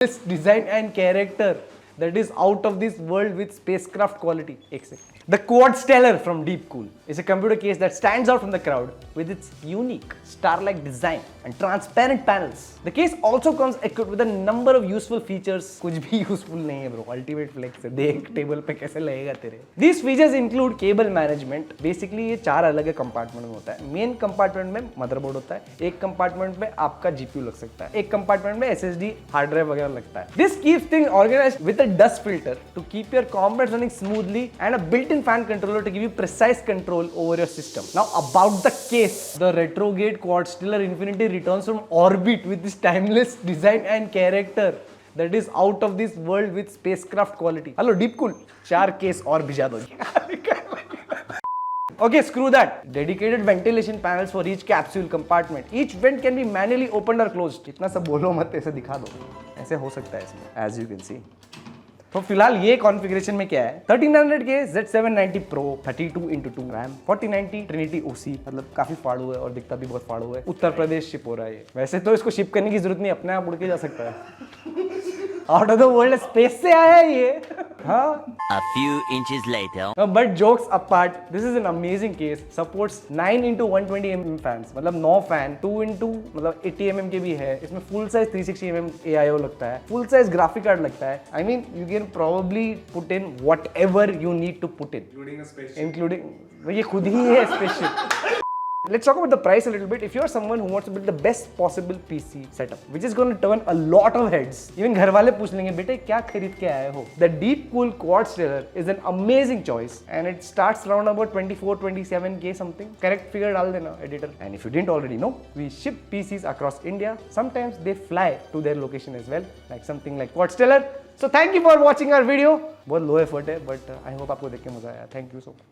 This design and character that is out of this world with spacecraft quality. एक second. The Quad Stellar from Deepcool is a computer case that stands out from the crowd with its unique star-like design and transparent panels. The case also comes equipped with a number of useful features. कुछ भी useful नहीं है bro. Ultimate flex है. देख table पे कैसे लगेगा तेरे. These features include cable management. Basically ये चार अलग कंपार्टमेंट में होता है. मेन कंपार्टमेंट में मदरबोर्ड होता है. एक कंपार्टमेंट में आपका GPU लग सकता है. एक कंपार्टमेंट में SSD हार्ड ड्राइव वगैरह लगता है. This keeps things organized with a dust filter to keep your components running smoothly and a built-in fan controller to give you precise control over your system. Now about the case, the retrograde Quad Stellar Infinity returns from orbit with this timeless design and character that is out of this world with spacecraft quality. Hello Deepcool, 4 case और भिजा दो. Okay, screw that. Dedicated ventilation panels for each capsule compartment. Each vent can be manually opened or closed. इतना सब बोलो मत, ऐसे दिखा दो. ऐसे हो सकता है इसमें, as you can see. तो फिलहाल ये कॉन्फ़िगरेशन में क्या है 1300K Z790 Pro 32x2 RAM 4090 Trinity OC, मतलब काफी फाड़ू है और दिखता भी बहुत फाड़ू है. उत्तर प्रदेश शिप हो रहा है ये. वैसे तो इसको शिप करने की जरूरत नहीं, अपने आप उड़ के जा सकता है. Out of the world space से आया है ये. हाँ. A few inches later. But jokes apart, this is an amazing case. Supports 9x120mm fans, मतलब 9 फैन 2x मतलब 80mm के भी है. इसमें फुल साइज 360mm AIO लगता है, फुल साइज ग्राफिक कार्ड लगता है. I mean you can probably put in whatever you need to put in, including a spaceship. Including ये खुद ही है spaceship. Let's talk about the price a little bit. If you are someone who wants to build the best possible PC setup, which is going to turn a lot of heads, even घर वाले पूछ लेंगे बेटे क्या खरीद के आए हो? The Deepcool Quad Stellar is an amazing choice, and it starts around about 24-27K something. Correct figure डाल देना editor. And if you didn't already know, we ship PCs across India. Sometimes they fly to their location as well, like something like Quad Stellar. So thank you for watching our video. बहुत low effort है, but I hope आपको देख के मजा आया. Thank you so much.